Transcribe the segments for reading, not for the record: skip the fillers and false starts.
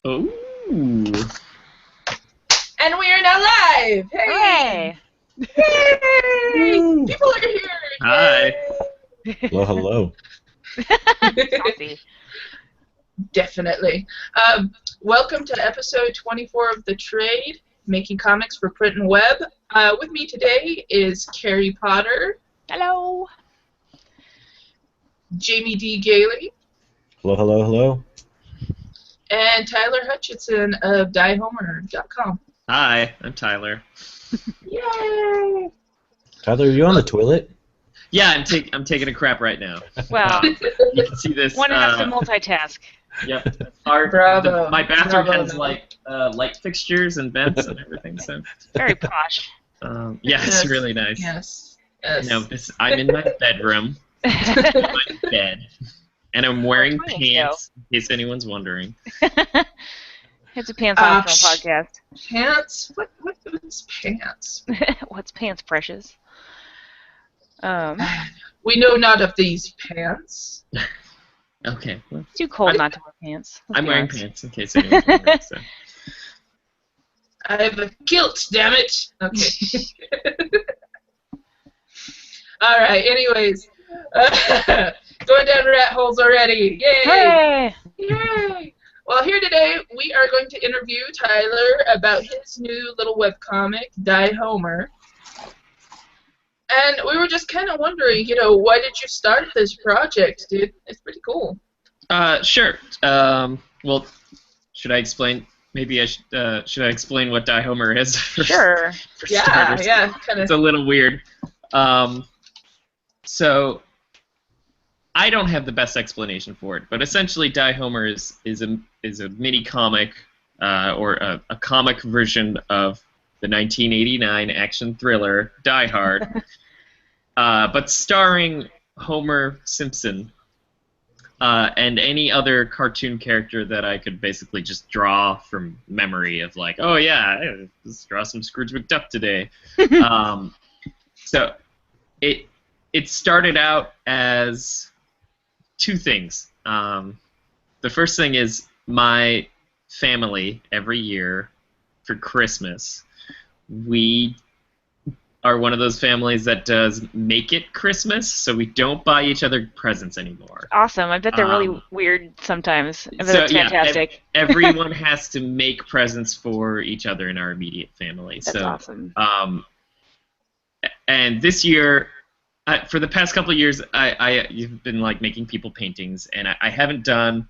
Oh. And we are now live! Hey! Yay! Woo. People are here! Hi. Hello. Coffee. Definitely. Welcome to episode 24 of The Trade, Making Comics for Print and Web. With me today is Carrie Potter, Hello. Jamie Dee Galey, Hello. and Tyler Hutchison of DieHomer.com. Hi, I'm Tyler. Yay! Tyler, are you on the toilet? Yeah, I'm taking a crap right now. Well, You can see this. one has to multitask. Yep. Our, Bravo. my bathroom Bravo. has like light fixtures and vents and everything. So. Very posh. Yeah, Yes. it's really nice. Yes. No, I'm in my bedroom. My bed, and I'm wearing Oh, pants. In case anyone's wondering. It's a pants optional podcast. Pants? What is pants? What's pants, precious? We know not of these pants. Okay. Well, It's too cold not to wear pants. Let's I'm be wearing honest. pants in case anyone's wondering. So. I have a kilt, damn it. Okay. All right. Anyways, going down rat holes already. Yay! Hooray! Yay! Well, here today we are going to interview Tyler about his new little webcomic, Die Homer. And we were just kind of wondering, why did you start this project, dude? It's pretty cool. Sure. Well, should I explain? Maybe I should I explain what Die Homer is? Sure. For Yeah, starters? yeah, kind It's of. a little weird. So I don't have the best explanation for it, but essentially Die Homer is a mini comic or a comic version of the 1989 action thriller Die Hard, but starring Homer Simpson and any other cartoon character that I could basically just draw from memory of, like, oh yeah, let's draw some Scrooge McDuck today. So it started out as two things. The first thing is my family every year for Christmas, we are one of those families that does make it Christmas, so we don't buy each other presents anymore. Awesome. I bet they're really weird sometimes. I bet it's fantastic. Everyone has to make presents for each other in our immediate family. That's so awesome. And this year, for the past couple of years, you've been like making people paintings, and I haven't done.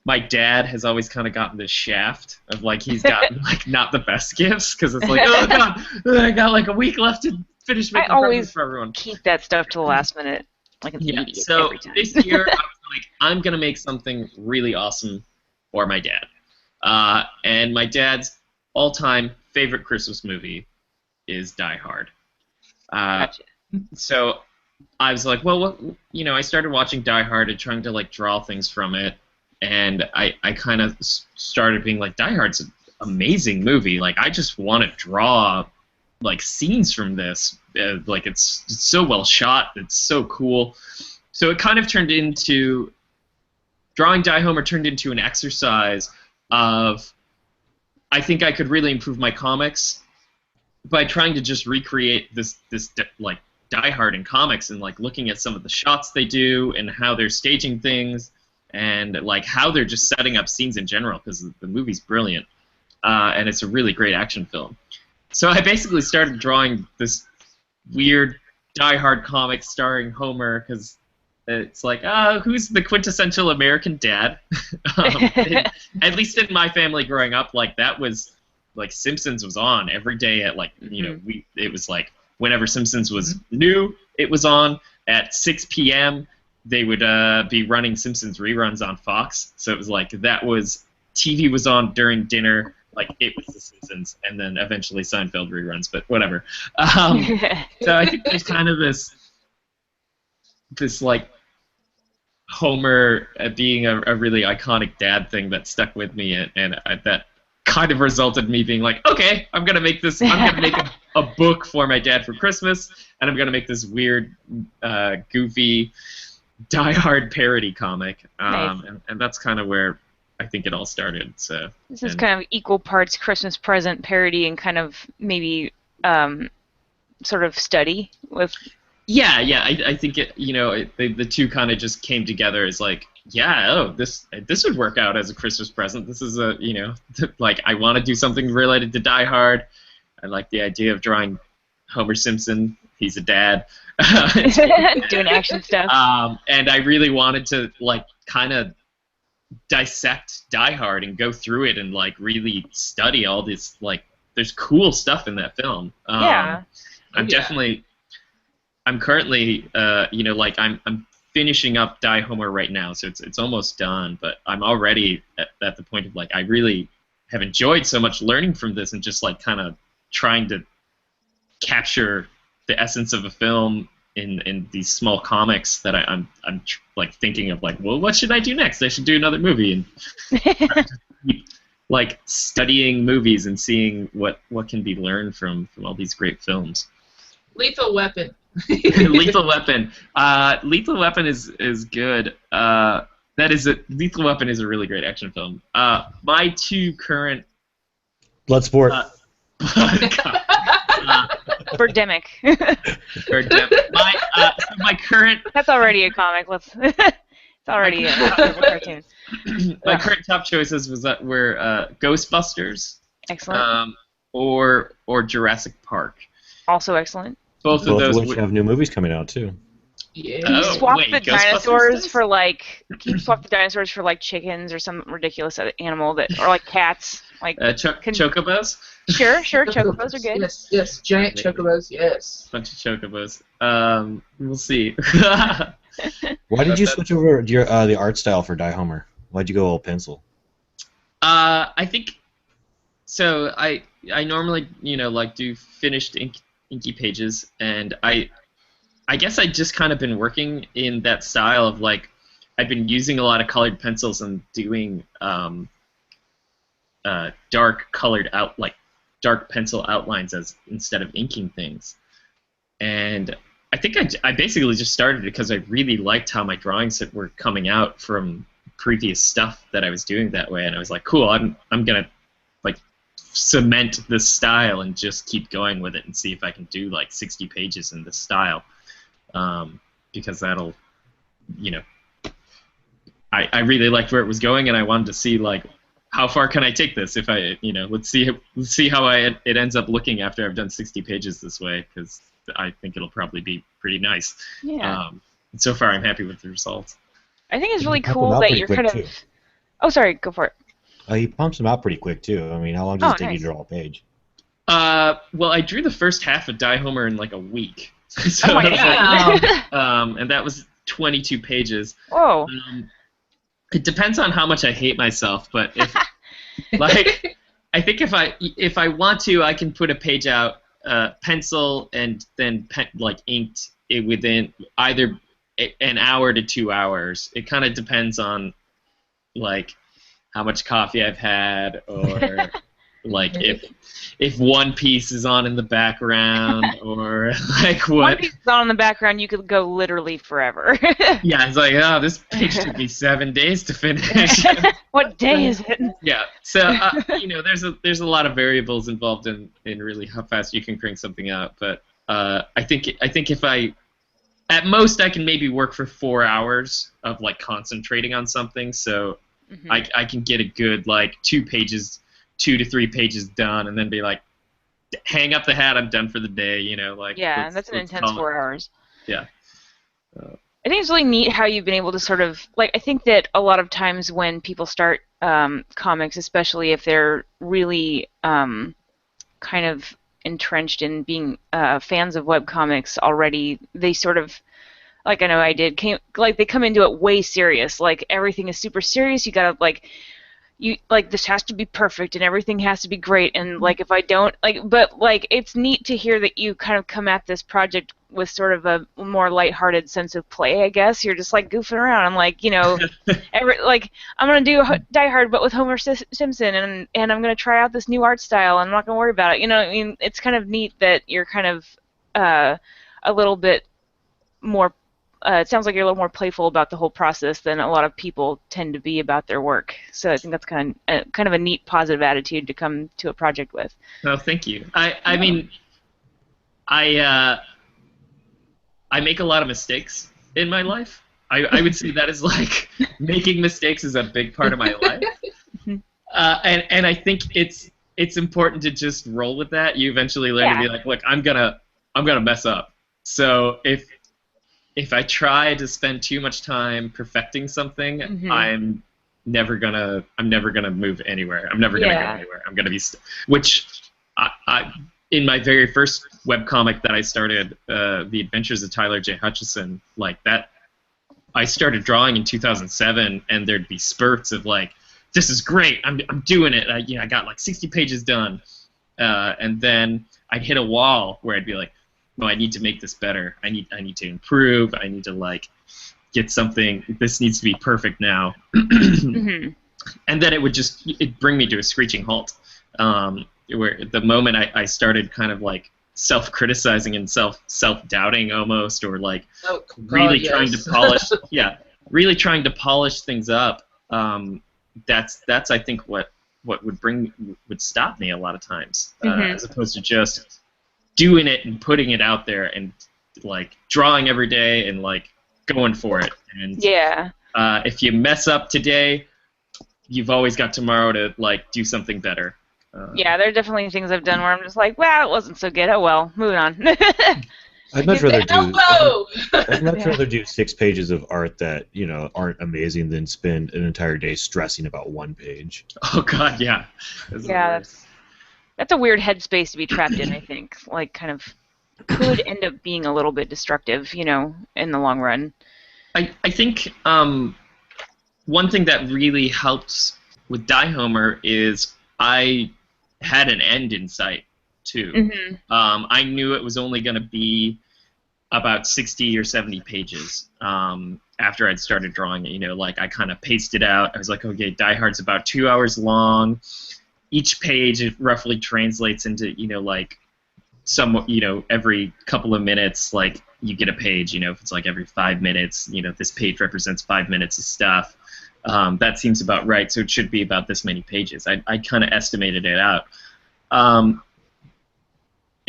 My dad has always kind of gotten this shaft of, like, he's gotten like not the best gifts because it's like, oh god, I got like a week left to finish making presents for everyone. Keep that stuff to the last minute, like an idiot So every time. this year I was like, I'm gonna make something really awesome for my dad, and my dad's all-time favorite Christmas movie is Die Hard. Gotcha. So I was like, well, I started watching Die Hard and trying to, like, draw things from it, and I kind of started being like, Die Hard's an amazing movie. Like, I just want to draw, like, scenes from this. Like, it's so well shot. It's so cool. So it kind of turned into, drawing Die Homer turned into an exercise of, I think I could really improve my comics by trying to just recreate this like, Die Hard in comics, and, like, looking at some of the shots they do and how they're staging things and, like, how they're just setting up scenes in general, because the movie's brilliant and it's a really great action film. So I basically started drawing this weird Die Hard comic starring Homer, because it's like, who's the quintessential American dad? At least in my family growing up, like, that was, like, Simpsons was on every day at, like, it was like, whenever Simpsons was new, it was on at 6 p.m. They would be running Simpsons reruns on Fox. So it was like, TV was on during dinner, like, it was The Simpsons, and then eventually Seinfeld reruns, but whatever. So I think there's kind of this like, Homer being a really iconic dad thing that stuck with me, and that kind of resulted in me being like, okay, I'm gonna make a book for my dad for Christmas, and I'm gonna make this weird, goofy, Die Hard parody comic, Nice. and that's kind of where I think it all started. So This is kind of equal parts Christmas present parody and kind of maybe sort of study with. Yeah. I think the two kind of just came together as like, this would work out as a Christmas present. This is like I want to do something related to Die Hard. I like the idea of drawing Homer Simpson. He's a dad. Doing action stuff. And I really wanted to like kind of dissect Die Hard and go through it and like really study all this, like there's cool stuff in that film. Yeah. I'm currently I'm finishing up Die Homer right now, so it's almost done, but I'm already at the point of like I really have enjoyed so much learning from this and just like kind of trying to capture the essence of a film in these small comics that I'm like thinking of like, well, what should I do next? I should do another movie, and keep, like studying movies and seeing what can be learned from all these great films. Lethal Weapon. Lethal Weapon. Lethal Weapon is good. Lethal Weapon is a really great action film. My two current Bloodsport. Birdemic. My current. That's already a comic. It's already a cartoon. My current top choices were Ghostbusters. Excellent. Or Jurassic Park. Also excellent. Both of those which have new movies coming out too. Yeah. Can you swap the dinosaurs for like chickens or some ridiculous other animal or like cats? Like chocobos? Sure, chocobos are good. Yes, giant chocobos, yes. Bunch of chocobos. We'll see. Why did you switch over the art style for Die Homer? Why'd you go all pencil? I think so. I normally like do finished inky pages, and I guess I just kind of been working in that style of like I've been using a lot of colored pencils and doing dark colored dark pencil outlines instead of inking things. And I think I basically just started because I really liked how my drawings were coming out from previous stuff that I was doing that way, and I was like, cool, I'm gonna like cement this style and just keep going with it and see if I can do like 60 pages in this style, because that'll, I really liked where it was going, and I wanted to see like how far can I take this if I, let's see how it ends up looking after I've done 60 pages this way, because I think it'll probably be pretty nice. Yeah. And so far I'm happy with the results. I think it's really cool that you're kind of. Oh, sorry, go for it. He pumps them out pretty quick too. I mean, how long does it take you to draw a page? Well, I drew the first half of Die Homer in like a week. So, oh my god! And that was 22 pages. Whoa. It depends on how much I hate myself, but if like I think if I want to, I can put a page out, pencil, and then inked it within either an hour to 2 hours. It kind of depends on like how much coffee I've had, or like if One Piece is on in the background, or like what. One Piece is on in the background, you could go literally forever. Yeah, it's like, oh, this page took me 7 days to finish. What day is it? Yeah, so there's a lot of variables involved in really how fast you can crank something out. But I think if at most I can maybe work for 4 hours of like concentrating on something, so I can get a good like 2 to 3 pages done, and then be like, hang up the hat, I'm done for the day, like. Yeah, that's an intense 4 hours. Yeah. I think it's really neat how you've been able to sort of, like, I think that a lot of times when people start comics, especially if they're really kind of entrenched in being fans of webcomics already, they sort of, like I know I did, they come into it way serious. Like, everything is super serious. You gotta, this has to be perfect and everything has to be great, and like if I don't but it's neat to hear that you kind of come at this project with sort of a more lighthearted sense of play, I guess. You're just like goofing around. I'm like, I'm gonna do Die Hard but with Homer Simpson, and I'm gonna try out this new art style. I'm not gonna worry about it. I mean, it's kind of neat that you're kind of a little bit more it sounds like you're a little more playful about the whole process than a lot of people tend to be about their work. So I think that's kind of a neat, positive attitude to come to a project with. Oh, thank you. I mean, I make a lot of mistakes in my life. I would say that is like making mistakes is a big part of my life. And I think it's important to just roll with that. You eventually learn to be like, look, I'm gonna mess up. So if I try to spend too much time perfecting something, I'm never gonna move anywhere. I'm never gonna go anywhere. I'm gonna be which I in my very first webcomic that I started, The Adventures of Tyler J. Hutchison, like that, I started drawing in 2007, and there'd be spurts of like, this is great, I'm doing it. I got like 60 pages done, and then I'd hit a wall where I'd be like, no, I need to make this better. I need to improve. I need to like get something. This needs to be perfect now. And then it'd bring me to a screeching halt. Where the moment I started kind of like self-criticizing and self-doubting almost, or like really trying to polish, really trying to polish things up. That's I think what would stop me a lot of times, as opposed to just doing it and putting it out there and like drawing every day and like going for it. And if you mess up today, you've always got tomorrow to like do something better. There are definitely things I've done where I'm just like, well, it wasn't so good. Oh well, moving on. I'd much rather do 6 pages of art that aren't amazing than spend an entire day stressing about 1 page. Oh God, yeah. That's a weird headspace to be trapped in. I think, like, kind of could end up being a little bit destructive, in the long run. I think one thing that really helped with Die Homer is I had an end in sight too. I knew it was only going to be about 60 or 70 pages after I'd started drawing it. Like I kind of paced it out. I was like, okay, Die Hard's about 2 hours long. Each page it roughly translates into like somewhat every couple of minutes, like you get a page. If it's like every 5 minutes, this page represents 5 minutes of stuff. That seems about right, so it should be about this many pages. I kind of estimated it out. And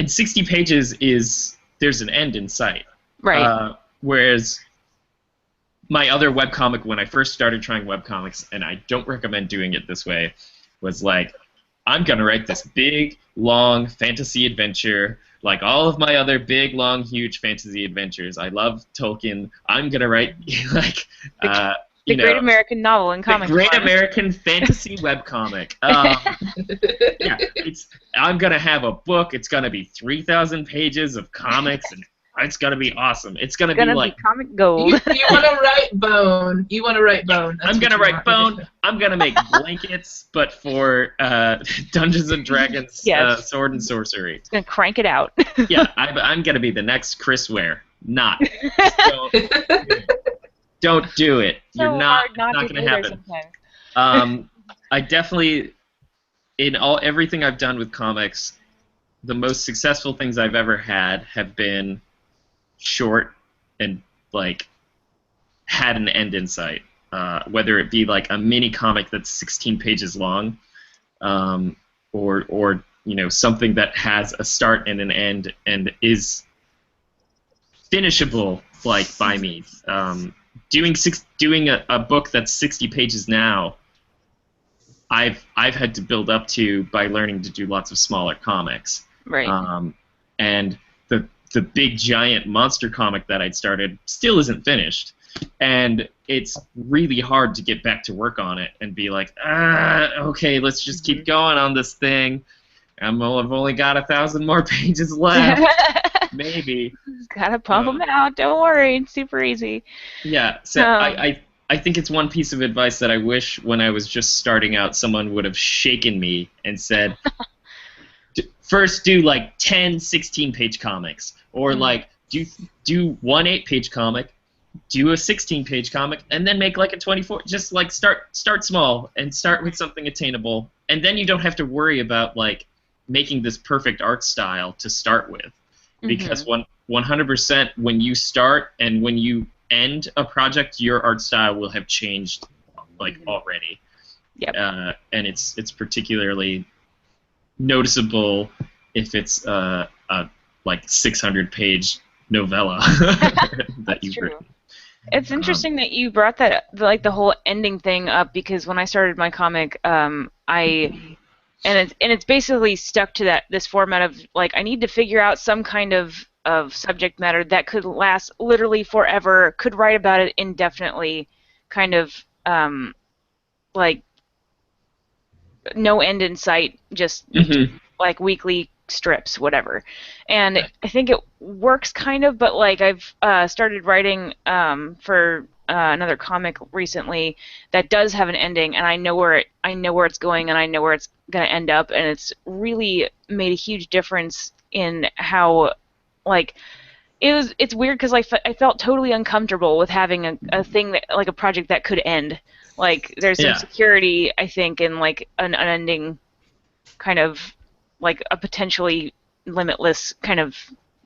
60 pages there's an end in sight. Right. Whereas my other webcomic, when I first started trying webcomics, and I don't recommend doing it this way, was like, I'm going to write this big, long fantasy adventure, like all of my other big, long, huge fantasy adventures. I love Tolkien. I'm going to write, like... The Great American Novel in comic form. The Great American Fantasy Webcomic. I'm going to have a book. It's going to be 3,000 pages of comics, and it's going to be awesome. It's going to be like... comic gold. You want to write Bone. You want to write Bone. I'm going to write Bone. I'm going to make blankets, but for Dungeons and Dragons sword and sorcery. It's going to crank it out. I'm going to be the next Chris Ware. Not. Don't do it. You're not going to happen. I definitely, in everything I've done with comics, the most successful things I've ever had have been short and like had an end in sight. Whether it be like a mini comic that's 16 pages long, or something that has a start and an end and is finishable like by me. Doing a book that's 60 pages now, I've had to build up to by learning to do lots of smaller comics. Right. And the big giant monster comic that I'd started still isn't finished, and it's really hard to get back to work on it and be like, okay, let's just keep going on this thing. I've only got 1,000 more pages left. Maybe. Gotta pump them out. Don't worry. It's super easy. Yeah. So I think it's one piece of advice that I wish when I was just starting out someone would have shaken me and said, first do like 10 16-page comics, or like do one 8-page comic, do a 16-page comic, and then make like a 24. Just like start small and start with something attainable, and then you don't have to worry about like making this perfect art style to start with. Because 100% when you start and when you end a project, your art style will have changed like already. Yep. And it's particularly noticeable if it's a like 600-page novella that you've written. It's interesting that you brought that, like, the whole ending thing up, because when I started my comic, it's basically stuck to this format of, like, I need to figure out some kind of subject matter that could last literally forever, could write about it indefinitely, kind of like no end in sight, just like weekly strips, whatever. And I think it works kind of, but like I've started writing for another comic recently that does have an ending, and I know where it's going, and I know where it's going to end up, and it's really made a huge difference in how, like, it's weird because I felt totally uncomfortable with having a thing that, like, a project that could end. Like, there's some security, I think, in like an unending kind of, like, a potentially limitless kind of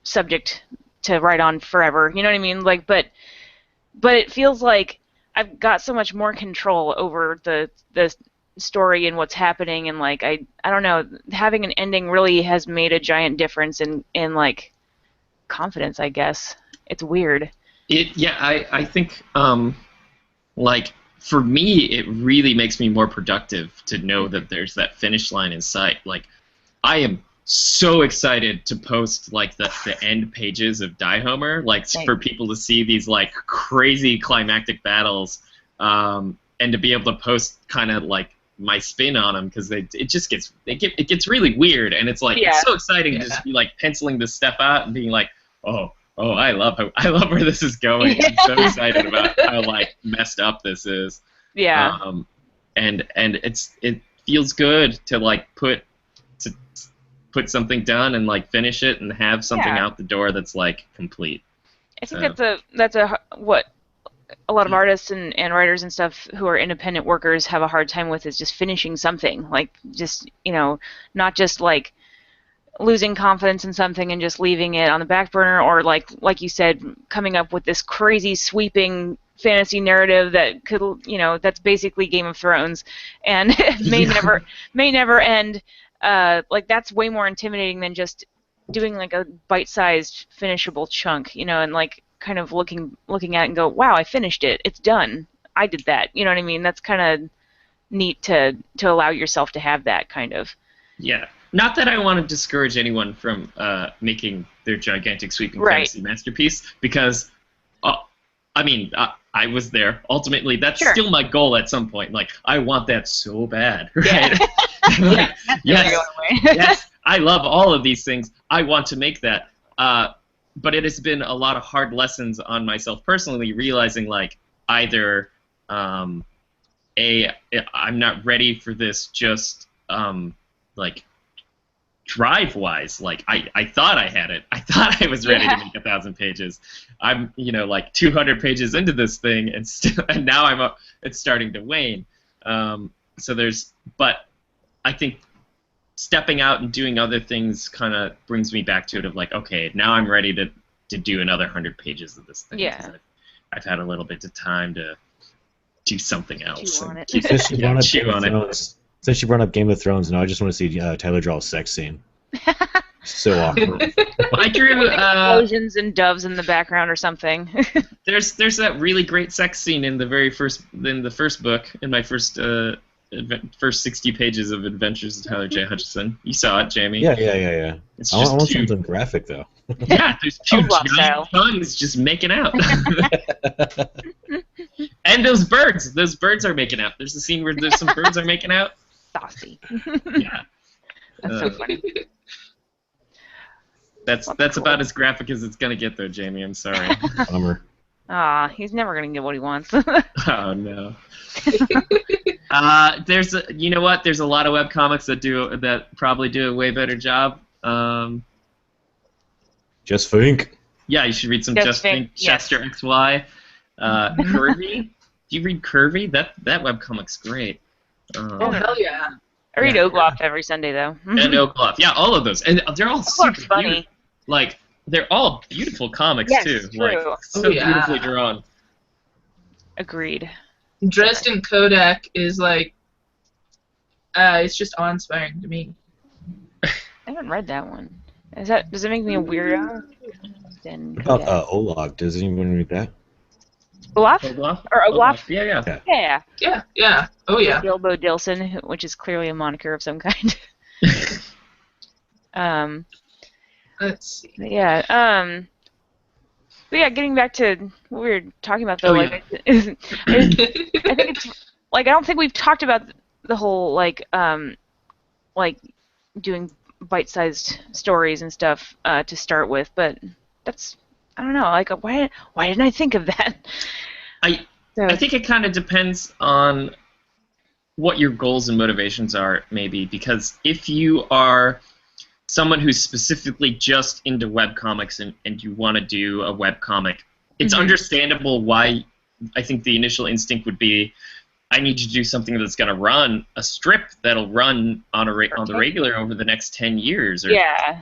subject to write on forever. You know what I mean? Like, but it feels like I've got so much more control over the story and what's happening, and like I don't know, having an ending really has made a giant difference in like confidence, I guess. It's weird. I think like, for me, it really makes me more productive to know that there's that finish line in sight. Like, I am so excited to post, like, the end pages of Die Homer, like, for people to see these, like, crazy climactic battles, and to be able to post kind of like my spin on them, because it gets really weird, and it's like it's so exciting to just be like penciling this stuff out and being like, oh, I love where this is going. I'm so excited about how, like, messed up this is. Yeah. And it feels good to, like, put something down and, like, finish it and have something out the door that's, like, complete. I think that's what a lot of artists and writers and stuff who are independent workers have a hard time with, is just finishing something. Like, just, you know, not just like losing confidence in something and just leaving it on the back burner, or like you said, coming up with this crazy sweeping fantasy narrative that could, you know, that's basically Game of Thrones and may never end. Like, that's way more intimidating than just doing like a bite-sized finishable chunk, you know, and like kind of looking at it and go, wow, I finished it, it's done, I did that, you know what I mean? That's kind of neat to allow yourself to have that kind of. Yeah. Not that I want to discourage anyone from making their gigantic sweeping fantasy masterpiece, because, I mean, I was there. Ultimately, that's still my goal at some point. Like, I want that so bad, right? Like, yes, I love all of these things. I want to make that. But it has been a lot of hard lessons on myself personally, realizing, like, either, I'm not ready for this just, like, drive-wise. Like, I thought I had it. I thought I was ready to make 1,000 pages. I'm, you know, like 200 pages into this thing, and now it's starting to wane. But I think stepping out and doing other things kind of brings me back to it of like, okay, now I'm ready to do another 100 pages of this thing. Yeah. I've had a little bit of time to do something else. Chew on it. Since you brought up Game of Thrones, now I just want to see Tyler draw a sex scene. So awkward. I drew explosions and doves in the background or something. There's that really great sex scene in the first book, in my first 60 pages of Adventures of Tyler J. Hutchison. You saw it, Jamie. Yeah. It's I want something graphic though. Yeah, there's two giant tongues just making out. And those birds are making out. There's a scene where there's some birds are making out. Saucy. Yeah. That's so funny. That's cool. About as graphic as it's gonna get, though, Jamie. I'm sorry. Bummer. He's never gonna get what he wants. Oh no. You know what? There's a lot of webcomics that probably do a way better job. Just Think. Yeah, you should read some Just Think. Yes. Chester XY. Curvy. Do you read Curvy? That webcomic's great. Oh hell yeah. I read Ogloff every Sunday though. And Ogloff, yeah, all of those, and they're all super funny. Like, they're all beautiful comics too. True. Like, so beautifully drawn. Agreed. Dresden Kodak is like, it's just awe-inspiring to me. I haven't read that one. Does it make me a weirdo? Then What about Olag? Does anyone read that? Olaf? Olaf? Or Olaf? Yeah. Yeah. Oh, yeah. Bilbo Dilson, which is clearly a moniker of some kind. Let's see. Yeah. But yeah, getting back to what we were talking about, though, I think it's like I don't think we've talked about the whole like doing bite-sized stories and stuff to start with, but that's I don't know, like why didn't I think of that? I think it kind of depends on what your goals and motivations are, maybe, because if you are someone who's specifically just into webcomics and you want to do a webcomic, it's understandable why I think the initial instinct would be, I need to do something that's going to run a strip that'll run on the regular over the next 10 years or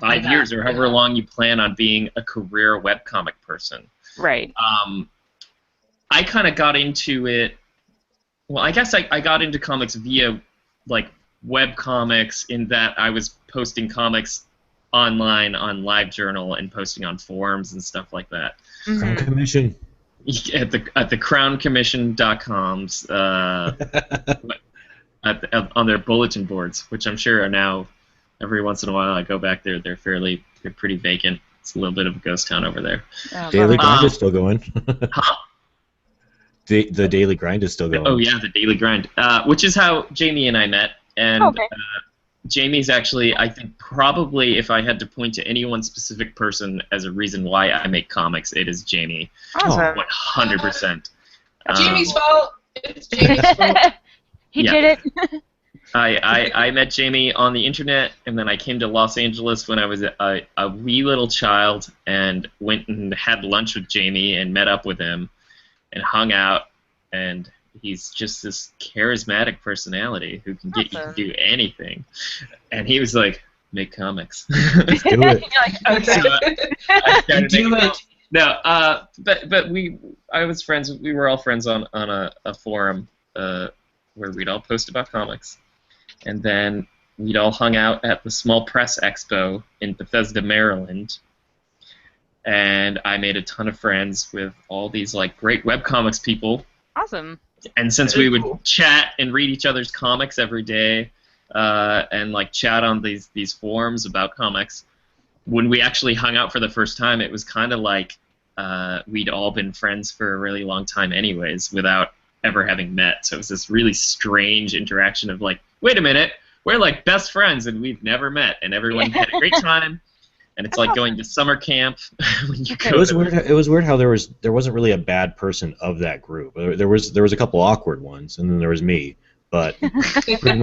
5 years or however long you plan on being a career webcomic person. Right. I kind of got into it, well, I guess I got into comics via like webcomics in that I was posting comics online on LiveJournal and posting on forums and stuff like that. Crown Commission. At the crowncommission.coms on their bulletin boards, which I'm sure are now every once in a while I go back there, they're pretty vacant. It's a little bit of a ghost town over there. Daily Grind is still going. Huh? The Daily Grind is still going. Oh yeah, the Daily Grind, which is how Jamie and I met. And Jamie's actually, I think, probably, if I had to point to any one specific person as a reason why I make comics, it is Jamie. Awesome. 100%. Jamie's fault. It's Jamie's fault. He did it. I met Jamie on the internet, and then I came to Los Angeles when I was a wee little child, and went and had lunch with Jamie and met up with him and hung out, and he's just this charismatic personality who can get you to do anything. And he was like, make comics. Let's do it. You're like, okay. I started Do making it. No, but I was friends. We were all friends on a forum where we'd all post about comics, and then we'd all hung out at the Small Press Expo in Bethesda, Maryland. And I made a ton of friends with all these like great webcomics people. Awesome. And since we would chat and read each other's comics every day, and like chat on these forums about comics, when we actually hung out for the first time, it was kind of like we'd all been friends for a really long time anyways, without ever having met. So it was this really strange interaction of like, wait a minute, we're like best friends and we've never met, and everyone had a great time. And it's like going to summer camp when you go. It was weird how there wasn't really a bad person of that group. There was a couple awkward ones, and then there was me. But pretty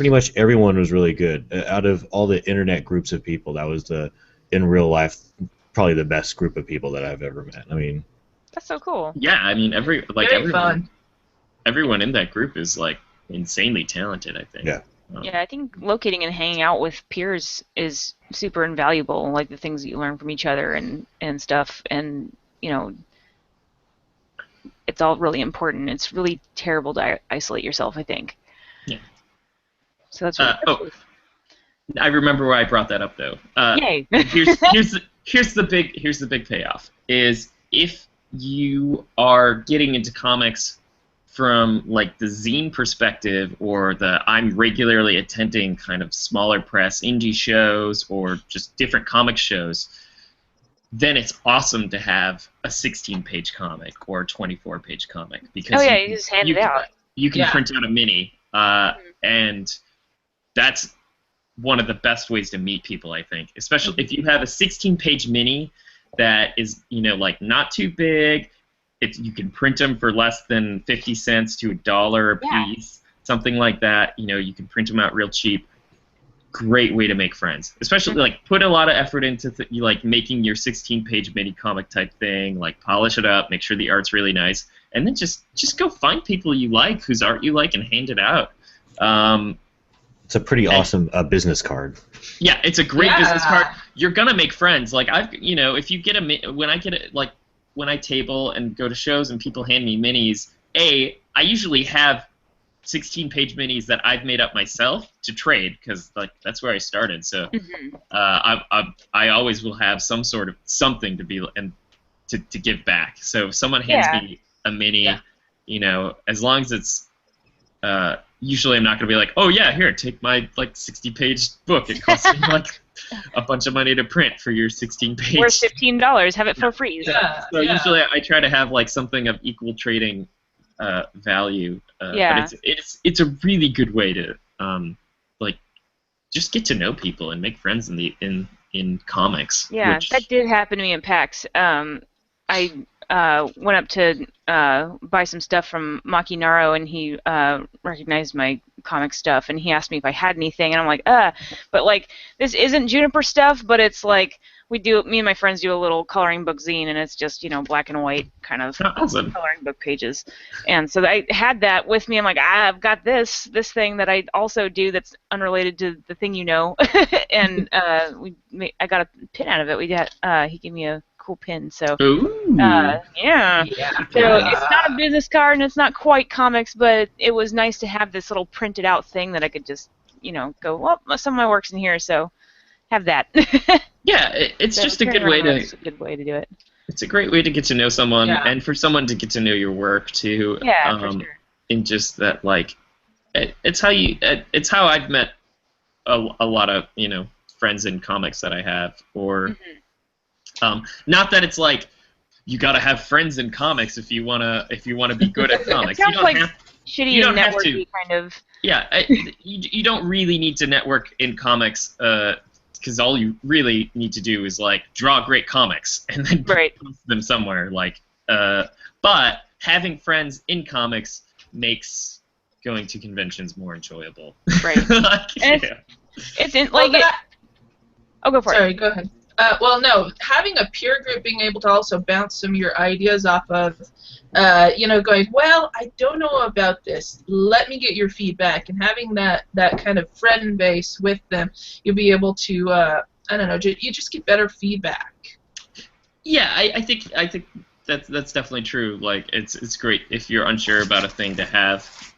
much everyone was really good. Out of all the internet groups of people, that was in real life probably the best group of people that I've ever met. I mean, that's so cool. Yeah, I mean everyone in that group is like insanely talented, I think. Yeah. Yeah, I think locating and hanging out with peers is super invaluable, like the things that you learn from each other and stuff, and, you know, it's all really important. It's really terrible to isolate yourself, I think. Yeah. So that's really I remember why I brought that up, though. Yay. here's the big payoff, is if you are getting into comics from like the zine perspective, or the I'm regularly attending kind of smaller press indie shows or just different comic shows, then it's awesome to have a 16-page comic or a 24-page comic, because you just hand it out. You can print out a mini, and that's one of the best ways to meet people, I think. Especially if you have a 16-page mini that is, you know, like not too big. You can print them for less than 50 cents to $1 a piece, something like that. You know, you can print them out real cheap. Great way to make friends. Especially, like, put a lot of effort into like making your 16-page mini comic type thing. Like, polish it up, make sure the art's really nice, and then just go find people you like, whose art you like, and hand it out. It's a pretty awesome business card. Yeah, it's a great business card. You're gonna make friends. Like if you get when I get it, like, when I table and go to shows and people hand me minis, I usually have 16-page minis that I've made up myself to trade because like that's where I started. So I always will have some sort of something to be and to give back. So if someone hands me a mini, you know, as long as it's usually I'm not going to be like, oh yeah, here, take my like 60-page book. It costs me like a bunch of money to print for your 16-page. Worth $15. Have it for free. So usually I try to have like something of equal trading value. But it's a really good way to like just get to know people and make friends in comics. Yeah, that did happen to me in PAX. I went up to buy some stuff from Makinaro, and he recognized my comic stuff, and he asked me if I had anything, and I'm like, but like this isn't Juniper stuff, but it's like me and my friends do a little coloring book zine, and it's just, you know, black and white kind of awesome coloring book pages. And so I had that with me. I'm like, I've got this thing that I also do that's unrelated to the thing, you know. And I got a pin out of it. He gave me a cool pin. So yeah. So it's not a business card and it's not quite comics, but it was nice to have this little printed out thing that I could just, you know, go, well, some of my work's in here, so have that. Yeah, it's just a good way to. It's a good way to do it. It's a great way to get to know someone, and for someone to get to know your work too. Yeah, for sure. And just that, like, it's how I've met a lot of, you know, friends in comics that I have, or not that it's like you gotta have friends in comics if you wanna be good at comics. It sounds like shitty and networky kind of. Yeah, you don't really need to network in comics. Because all you really need to do is like draw great comics and then post them somewhere. Like, but having friends in comics makes going to conventions more enjoyable. Right. It's in, like go for it. Sorry, go ahead. Well, no, having a peer group, being able to also bounce some of your ideas off of, you know, going, well, I don't know about this. Let me get your feedback. And having that kind of friend base with them, you'll be able to, I don't know, you just get better feedback. Yeah, I think that's definitely true. Like, it's great if you're unsure about a thing to have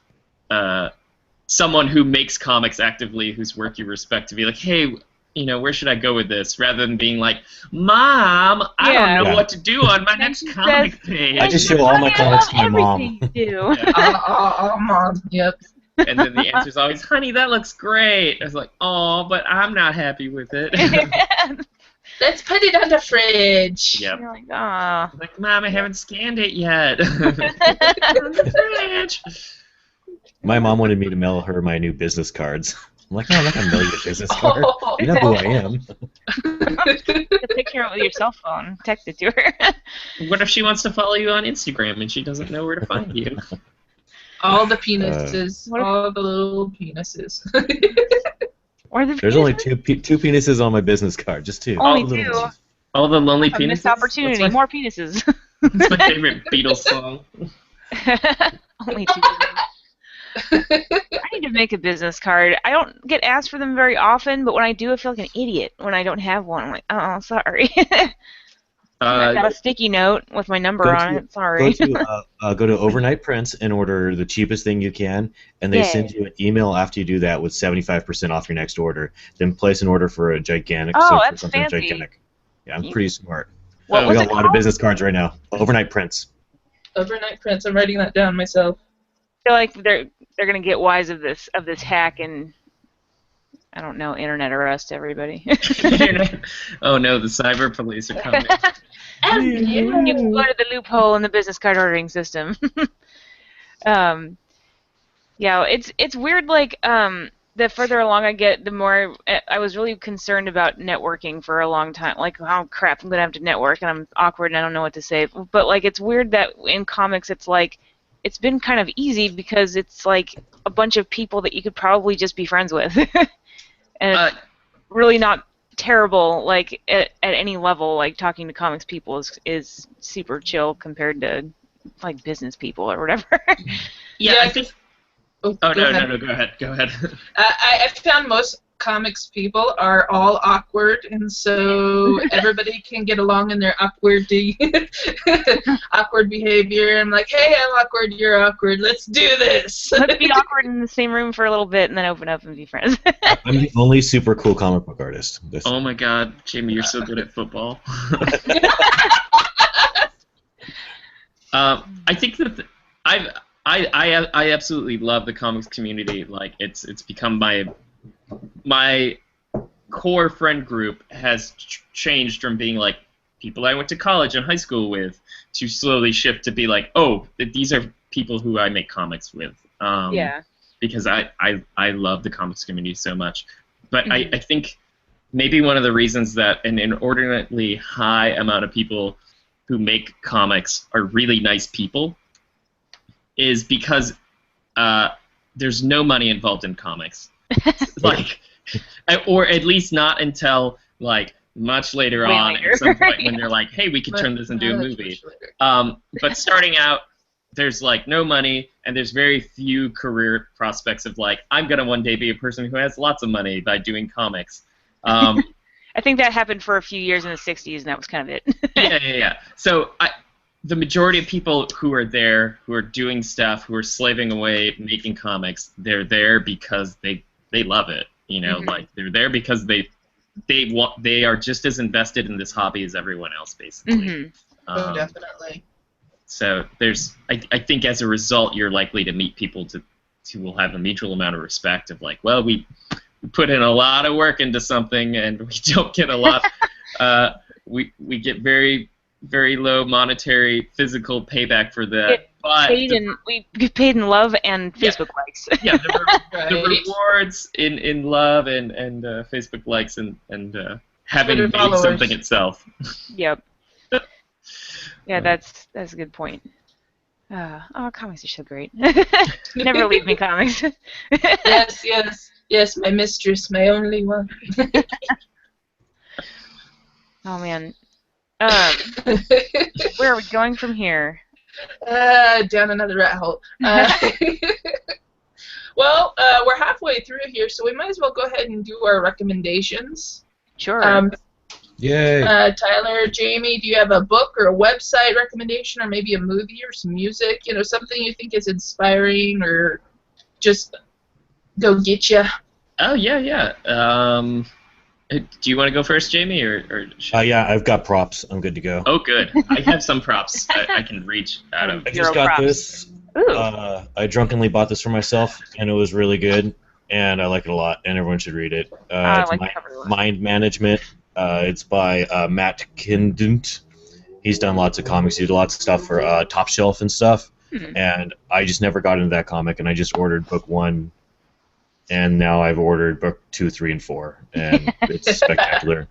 someone who makes comics actively, whose work you respect, to be like, hey, you know, where should I go with this? Rather than being like, Mom, I don't know what to do on my next comic page. I just show all my comics to my mom. Mom. Yep. And then the answer's always, honey, that looks great. I was like, oh, but I'm not happy with it. Let's put it on the fridge. Yep. You're like, ah. Like, Mom, I haven't scanned it yet. On the fridge. My mom wanted me to mail her my new business cards. I'm like, no, I'm not going to mail you a business card. You know who I am. Take a picture of it with your cell phone. Text it to her. What if she wants to follow you on Instagram and she doesn't know where to find you? All the penises. All the little penises. There's only two penises on my business card. Just two. Only two. All the lonely penises? Missed opportunity. More penises. That's my favorite Beatles song. Only two penises. I need to make a business card. I don't get asked for them very often, but when I do, I feel like an idiot when I don't have one. I'm like, oh, sorry. I got a sticky note with my number on it. Sorry. Go to Overnight Prints and order the cheapest thing you can, and they send you an email after you do that with 75% off your next order. Then place an order for a gigantic. That's fancy. Gigantic. Yeah, I'm pretty smart. We got a lot of business cards right now. Overnight Prints. Overnight Prints. I'm writing that down myself. I feel like they're gonna get wise of this hack and I don't know, internet arrest everybody. Oh no, the cyber police are coming. You can go to the loophole in the business card ordering system. Yeah, it's weird. Like the further along I get, the more I was really concerned about networking for a long time. Like, oh crap, I'm gonna have to network and I'm awkward and I don't know what to say. But like, it's weird that in comics it's like. It's been kind of easy because it's like a bunch of people that you could probably just be friends with. And it's really not terrible, like, at any level. Like, talking to comics people is super chill compared to, like, business people or whatever. Yeah, I think... Oh, no, go ahead. I found comics people are all awkward, and so everybody can get along in their awkward awkward behavior. I'm like, hey, I'm awkward, you're awkward, let's do this. Let's be awkward in the same room for a little bit and then open up and be friends. I'm the only super cool comic book artist. Oh my God, Jamie, you're so good at football. I think that I absolutely love the comics community. Like it's become my core friend group has changed from being like people I went to college and high school with to slowly shift to be like, oh, these are people who I make comics with. Yeah. Because I love the comics community so much. But I think maybe one of the reasons that an inordinately high amount of people who make comics are really nice people is because there's no money involved in comics. Like, or at least not until like much later on at some point when they're like, hey, we could turn this into a movie. But starting out, there's like no money, and there's very few career prospects of like, I'm gonna one day be a person who has lots of money by doing comics. I think that happened for a few years in the 60s, and that was kind of it. Yeah. So the majority of people who are there, who are doing stuff, who are slaving away making comics, they're there because they love it. You know, like they're there because they are just as invested in this hobby as everyone else, basically. Oh, definitely. So I think as a result, you're likely to meet people who will have a mutual amount of respect of like, well, we put in a lot of work into something and we don't get a lot. We get very, very low monetary physical payback for that. We get paid in love and Facebook likes. Yeah, the rewards in love and Facebook likes and having made something itself. Yep. Yeah, that's a good point. Comics are so great. Never leave me, comics. Yes, my mistress, my only one. Oh man. Where are we going from here? Down another rat hole. Well, we're halfway through here, so we might as well go ahead and do our recommendations. Sure. Yay. Tyler, Jamie, do you have a book or a website recommendation, or maybe a movie or some music? You know, something you think is inspiring or just go get you. Oh yeah. Do you want to go first, Jamie, or? Yeah, I've got props. I'm good to go. Oh, good. I have some props I can reach out of. I just got this. I drunkenly bought this for myself, and it was really good, and I like it a lot, and everyone should read it. It's Mind Management. It's by Matt Kindt. He's done lots of comics. He did lots of stuff for Top Shelf and stuff, and I just never got into that comic, and I just ordered book 1. And now I've ordered book 2, 3, and 4, and it's spectacular.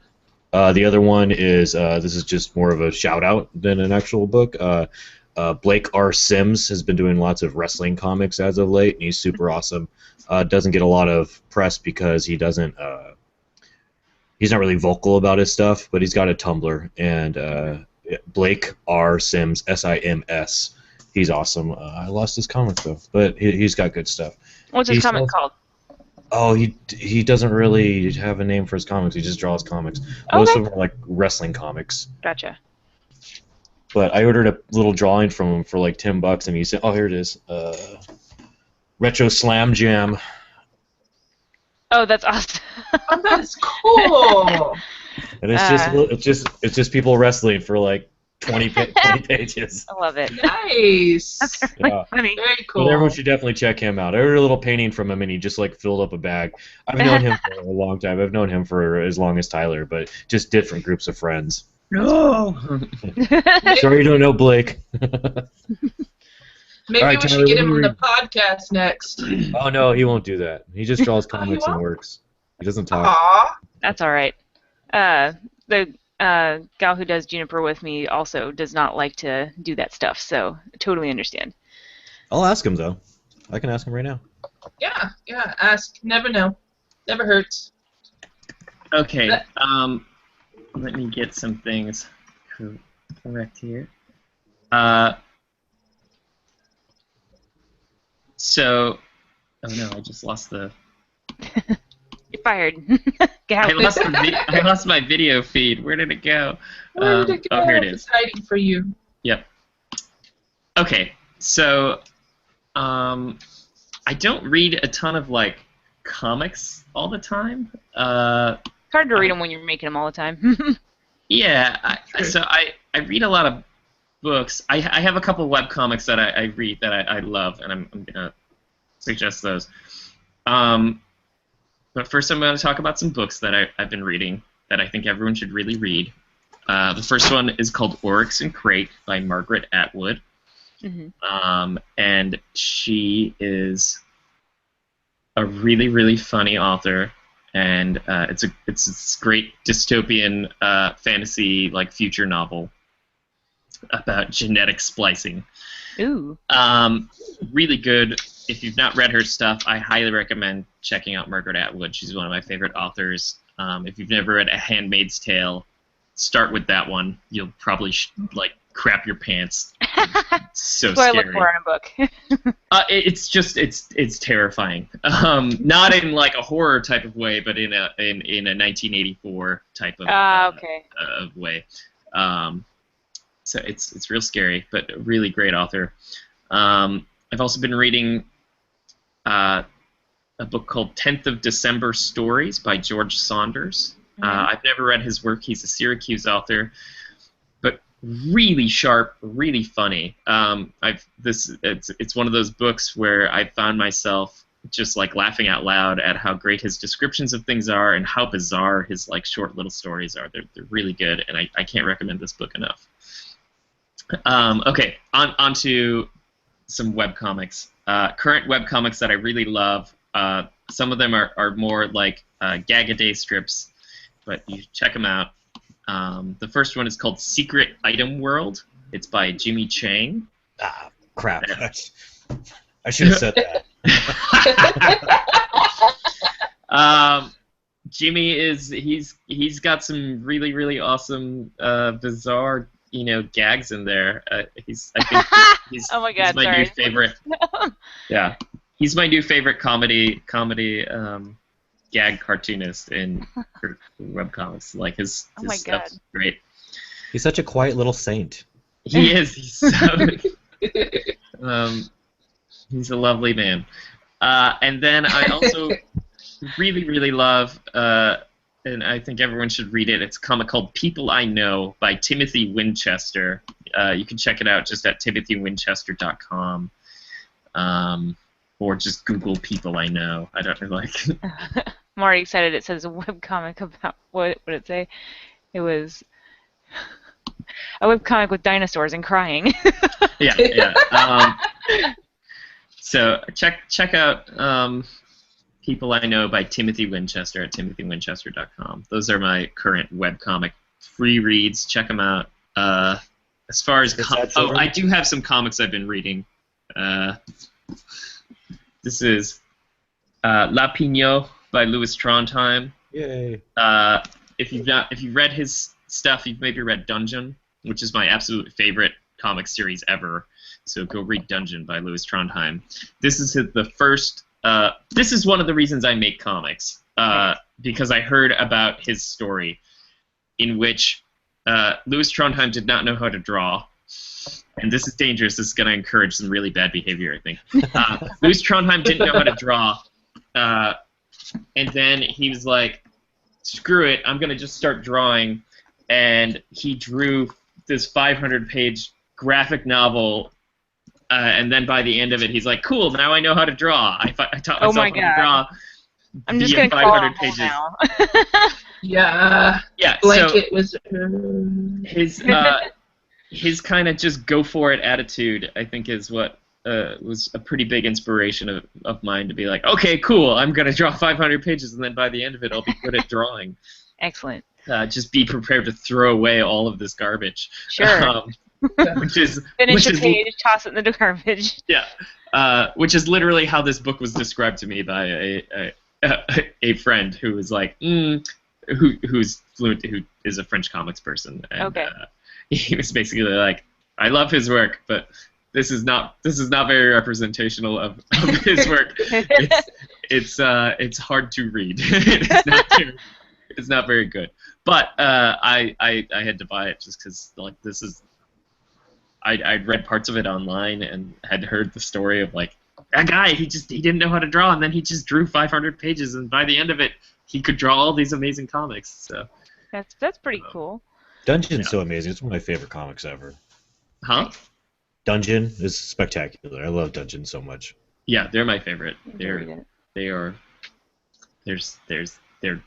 The other one is this is just more of a shout out than an actual book. Blake R. Sims has been doing lots of wrestling comics as of late, and he's super awesome. Doesn't get a lot of press because he doesn't. He's not really vocal about his stuff, but he's got a Tumblr, and Blake R. Sims, Sims. He's awesome. I lost his comic though, but he's got good stuff. What's his comic called? Oh, he doesn't really have a name for his comics. He just draws comics. Most of them are like wrestling comics. Gotcha. But I ordered a little drawing from him for like $10, and he said, "Oh, here it is, Retro Slam Jam." Oh, that's awesome. Oh, that's cool. And it's just people wrestling for like 20 pages. I love it. Nice. That's really funny. Very cool. But everyone should definitely check him out. I ordered a little painting from him, and he just like filled up a bag. I've known him for a long time. I've known him for as long as Tyler, but just different groups of friends. No. Sorry you don't know Blake. Maybe right, we Tyler, should get him on the podcast next. Oh no, he won't do that. He just draws comics and works. He doesn't talk. Aww. That's all right. The gal who does Juniper with me also does not like to do that stuff, so I totally understand. I'll ask him though. I can ask him right now. Yeah. Ask. Never know. Never hurts. Okay. Let me get some things correct here. So, oh no, I just lost the. fired. Get I out. I lost my video feed. Where did it go? Where did it go? Oh, here it is. It's hiding for you. Yep. Okay, so I don't read a ton of like comics all the time. It's hard to read them when you're making them all the time. Yeah, so I read a lot of books. I have a couple webcomics that I read that I love, and I'm gonna suggest those. But first, I'm going to talk about some books that I've been reading that I think everyone should really read. The first one is called Oryx and Crate by Margaret Atwood. Mm-hmm. And she is a really, really funny author, and it's a great dystopian fantasy like future novel about genetic splicing. Ooh. Really good. If you've not read her stuff, I highly recommend checking out Margaret Atwood. She's one of my favorite authors. If you've never read A Handmaid's Tale, start with that one. You'll probably like crap your pants. It's so That's what scary. I look for in a book. It's terrifying. Not in like a horror type of way, but in a 1984 type of of way. So it's real scary, but a really great author. I've also been reading a book called 10th of December Stories by George Saunders. I've never read his work. He's a Syracuse author, but really sharp, really funny. It's one of those books where I found myself just like laughing out loud at how great his descriptions of things are and how bizarre his like short little stories are. They're really good, and I can't recommend this book enough. Okay, on to some webcomics. Current webcomics that I really love. Some of them are more like gag-a-day strips, but you check them out. The first one is called Secret Item World. It's by Jimmy Chang. Ah, crap. I should have said that. Jimmy he's got some really, really awesome bizarre gags in there. I think he's oh my God, he's my sorry. new favorite. Yeah, he's my new favorite comedy gag cartoonist in webcomics. Like his stuff's great. He's such a quiet little saint. He is. He's so. He's a lovely man. And then I also really, really love. And I think everyone should read it. It's a comic called People I Know by Timothy Winchester. You can check it out just at timothywinchester.com. Or just Google People I Know. I don't know, like... I'm already excited. It says a webcomic about... What did it say? It was... a webcomic with dinosaurs and crying. Yeah. So check out... People I Know by Timothy Winchester at timothywinchester.com. Those are my current webcomic free reads. Check them out. As far as I do have some comics I've been reading. This is La Pignot by Louis Trondheim. Yay! If you've read his stuff, you've maybe read Dungeon, which is my absolute favorite comic series ever. So go read Dungeon by Louis Trondheim. This is the first. This is one of the reasons I make comics, because I heard about his story, in which Louis Trondheim did not know how to draw, and this is dangerous. This is going to encourage some really bad behavior, I think. Louis Trondheim didn't know how to draw, and then he was like, screw it, I'm going to just start drawing, and he drew this 500-page graphic novel. And then by the end of it, he's like, "Cool, now I know how to draw. I taught myself how to draw." I'm just gonna 500 pages now. Yeah. Blanket was his kind of just go for it attitude. I think is what was a pretty big inspiration of mine to be like, okay, cool, I'm gonna draw 500 pages, and then by the end of it, I'll be good at drawing. Excellent. Just be prepared to throw away all of this garbage. Sure. Finish a page, toss it in the garbage. Yeah, which is literally how this book was described to me by a friend who was like, who's fluent, who is a French comics person, and he was basically like, I love his work, but this is not very representational of his work. It's hard to read. It's not very good. But I had to buy it just because like this is. I'd read parts of it online and had heard the story of like that guy. He didn't know how to draw, and then he just drew 500 pages, and by the end of it, he could draw all these amazing comics. So that's pretty cool. Dungeon's so amazing. It's one of my favorite comics ever. Huh? Dungeon is spectacular. I love Dungeon so much. Yeah, they're my favorite. They're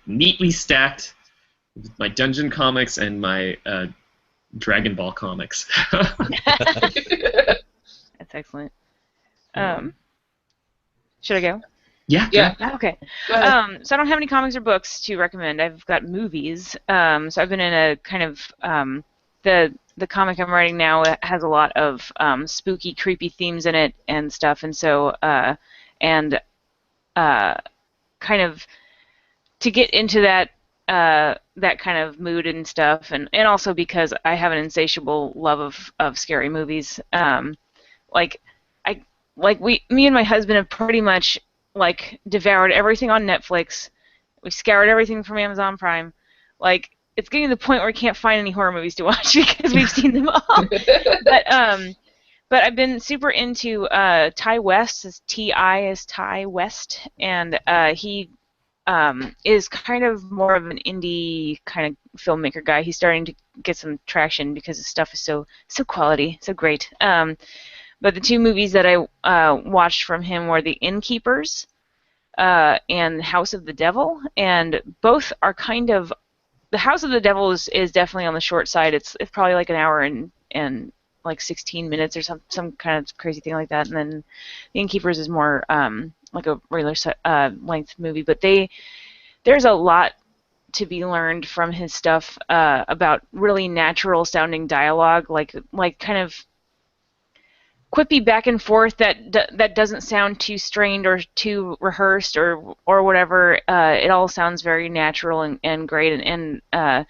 neatly stacked with my Dungeon comics and my Dragon Ball comics. That's excellent. Should I go? Yeah. Okay. So I don't have any comics or books to recommend. I've got movies. So I've been in a kind of the comic I'm writing now has a lot of spooky, creepy themes in it and stuff, and so kind of to get into that kind of mood and stuff, and also because I have an insatiable love of scary movies. Me and my husband have pretty much like devoured everything on Netflix. We've scoured everything from Amazon Prime. Like it's getting to the point where we can't find any horror movies to watch because we've seen them all. But I've been super into Ty West. T.I. is Ty West, and he is kind of more of an indie kind of filmmaker guy. He's starting to get some traction because his stuff is so quality, so great. But the two movies that I watched from him were The Innkeepers and House of the Devil, and both are kind of. The House of the Devil is definitely on the short side. It's probably like an hour and like 16 minutes or some kind of crazy thing like that. And then The Innkeepers is more like a regular length movie. But there's a lot to be learned from his stuff about really natural sounding dialogue, like kind of quippy back and forth that doesn't sound too strained or too rehearsed or whatever. It all sounds very natural and great, and I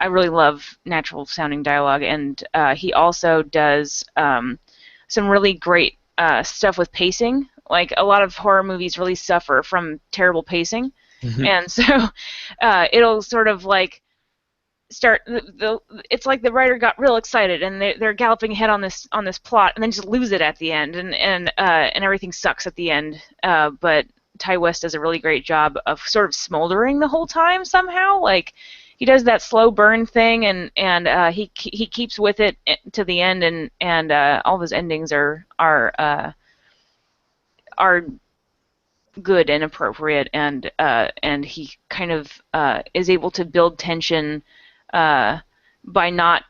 really love natural sounding dialogue. And he also does some really great stuff with pacing. Like a lot of horror movies really suffer from terrible pacing, and so it'll sort of like start. It's like the writer got real excited and they're galloping ahead on this plot and then just lose it at the end, and everything sucks at the end. But Ty West does a really great job of sort of smoldering the whole time somehow. Like he does that slow burn thing, and he keeps with it to the end, and all of his endings are good and appropriate, and he kind of is able to build tension by not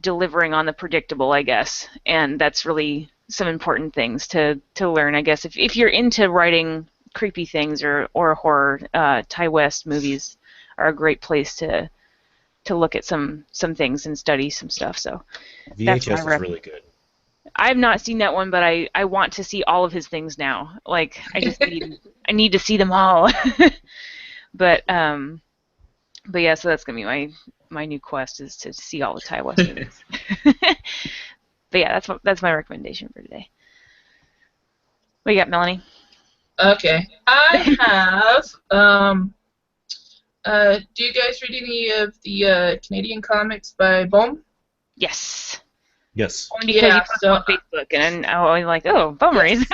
delivering on the predictable, I guess. And that's really some important things to learn, I guess. If you're into writing creepy things or horror, Ty West movies are a great place to look at some things and study some stuff. So VHS is really good. I've not seen that one, but I want to see all of his things now. Like I need to see them all. But yeah, so that's gonna be my new quest, is to see all the Ty West movies. But yeah, that's my recommendation for today. What you got, Melony? Okay, I have. Do you guys read any of the Canadian comics by Bohm? Yes. Yes. Only because you post on Facebook, and I'm always like, oh, Bomeries.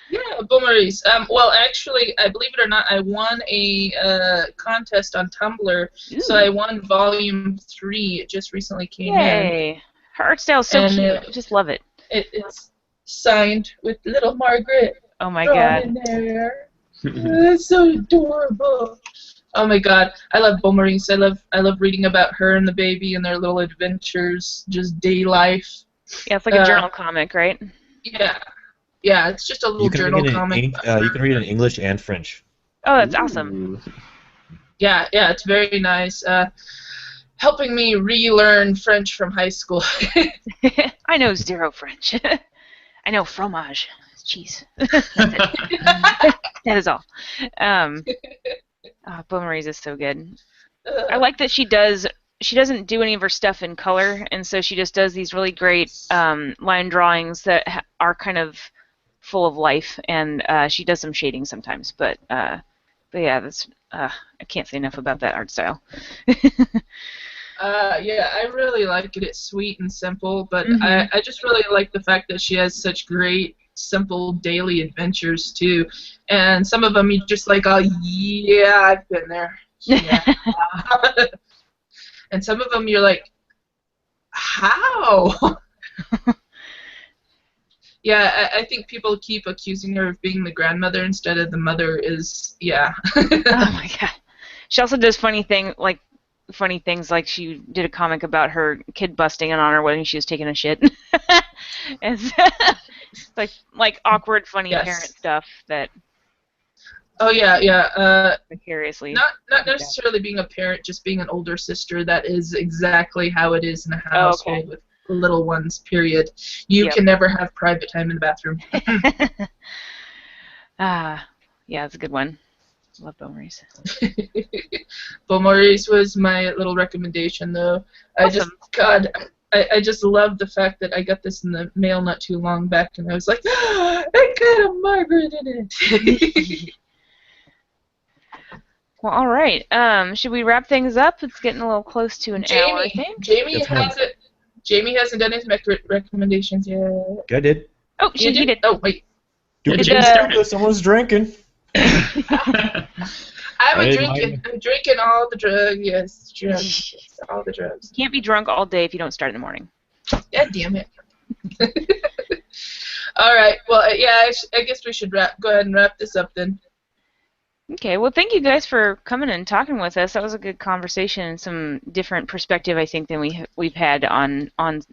Yeah, Bomeries. Well, actually, believe it or not, I won a contest on Tumblr. Ooh. So I won Volume 3. It just recently came in. Yay. Her art style is so cute. I just love it. It's signed with little Margaret. Oh, my God. In there. It's so adorable. Oh my God, I love Bomeries. I love reading about her and the baby and their little adventures, just day life. Yeah, it's like a journal comic, right? Yeah, it's just a little journal comic. You can read it in English and French. Oh, that's awesome. Yeah, it's very nice. Helping me relearn French from high school. I know 0 French. I know fromage, cheese. That's it. That is all. Bomeries is so good. I like that she doesn't do any of her stuff in color, and so she just does these really great line drawings that are kind of full of life, and she does some shading sometimes. But yeah, that's I can't say enough about that art style. Yeah, I really like it. It's sweet and simple, but I just really like the fact that she has such great, simple daily adventures too. And some of them you just like, oh yeah, I've been there. Yeah. And some of them you're like, how? Yeah, I think people keep accusing her of being the grandmother instead of the mother is, yeah. Oh my god. She also does funny things like she did a comic about her kid busting in on her wedding. She was taking a shit. It's like awkward, funny parent stuff that. Oh yeah. Vicariously. Not necessarily being a parent, just being an older sister. That is exactly how it is in a household with little ones. Period. You can never have private time in the bathroom. Yeah, it's a good one. Love Bill Maurice. Bill Maurice was my little recommendation, though. Awesome. I just love the fact that I got this in the mail not too long back, and I was like, it got a Margaret in it. Well, all right. Should we wrap things up? It's getting a little close to an hour, I think. Jamie hasn't done his recommendations yet. I did. Oh, he did. Oh, wait. Someone's drinking. I'm drinking all the drugs. Yes, drugs. Yes, all the drugs. You can't be drunk all day if you don't start in the morning. God damn it. All right. Well, yeah, I guess we should go ahead and wrap this up then. Okay. Well, thank you guys for coming and talking with us. That was a good conversation and some different perspective, I think, than we've had on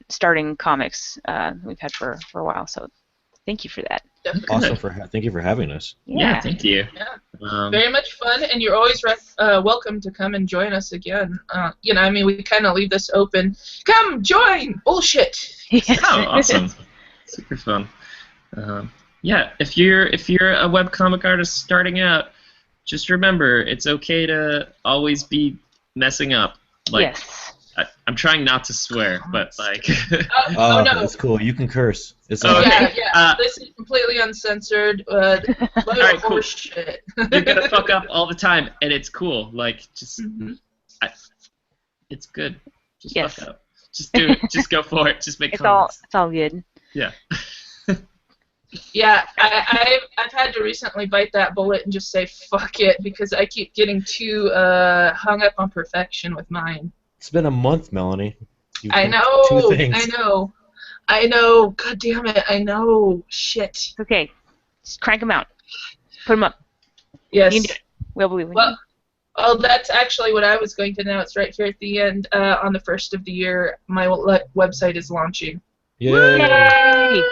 starting comics. We've had for a while. So, thank you for that. Awesome. Thank you for having us. Yeah, thank you. Yeah. Very much fun, and you're always welcome to come and join us again. I mean, we kind of leave this open. Come join. Bullshit. Oh, awesome. Super fun. Yeah, if you're a webcomic artist starting out, just remember it's okay to always be messing up. Yes. I'm trying not to swear, but like. No, it's cool. You can curse. It's yeah. This is completely uncensored. All right, cool. Shit. You're gonna fuck up all the time, and it's cool. Like, just, it's good. Just fuck up. Just do it. Just go for it. Just make comments. It's all good. Yeah. Yeah, I've had to recently bite that bullet and just say fuck it because I keep getting too hung up on perfection with mine. It's been a month, Melony. I know. God damn it. I know. Shit. It's okay. Just crank them out. Put them up. Yes. You can do it. We'll believe in you. Well, that's actually what I was going to announce right here at the end. On the 1st of the year, my website is launching. Yay!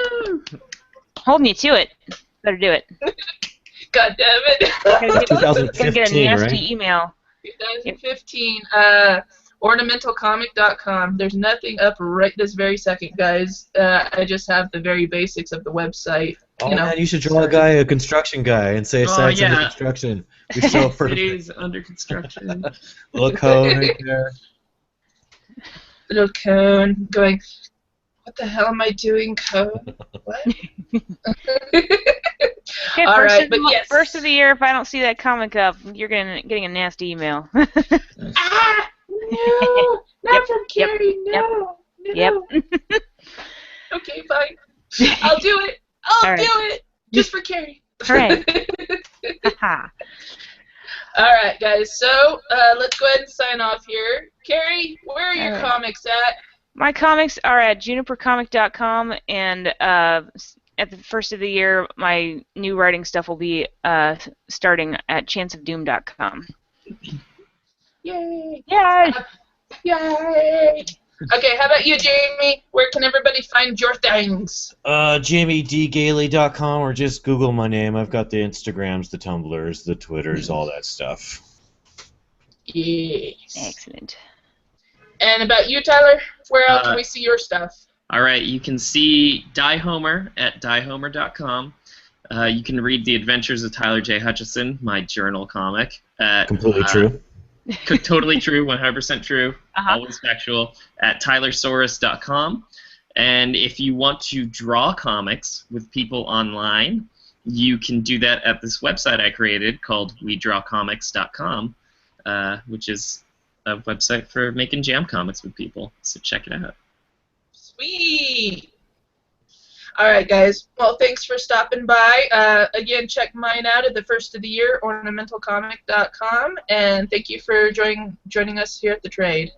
Holding you to it. Better do it. God damn it. That's 2015, get a nasty right? email. 2015. Ornamentalcomic.com. There's nothing up right this very second, guys. I just have the very basics of the website. Man, you should draw a construction guy, and say site's under construction. We're so perfect. It is under construction. Little cone right there. Little cone going, what the hell am I doing, cone? What? Okay, all right, but yes. First of the year, if I don't see that comic up, you're getting a nasty email. No, not from Carrie, no. Yep. Okay, fine. I'll do it. I'll do it. Just for Carrie. All right. All right, guys. So let's go ahead and sign off here. Carrie, where are your comics at? My comics are at junipercomic.com, and at the first of the year, my new writing stuff will be starting at chanceofdoom.com. Yay! Yay! Yay! Okay, how about you, Jamie? Where can everybody find your things? JamieDeeGaley.com, or just Google my name. I've got the Instagrams, the Tumblrs, the Twitters, all that stuff. Yes. Excellent. And about you, Tyler? Where else can we see your stuff? All right, you can see Die Homer at diehomer.com. You can read The Adventures of Tyler J. Hutchison, my journal comic. Completely true. Totally true, 100% true, always factual, at tylersaurus.com. And if you want to draw comics with people online, you can do that at this website I created called wedrawcomics.com, which is a website for making jam comics with people. So check it out. Sweet! Alright, guys. Well, thanks for stopping by. Again, check mine out at the first of the year, ornamentalcomic.com, and thank you for joining us here at the trade.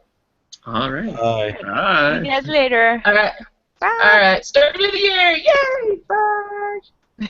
All right. Bye. Bye. See you guys later. Alright. Bye. Alright. Start of the year! Yay! Bye!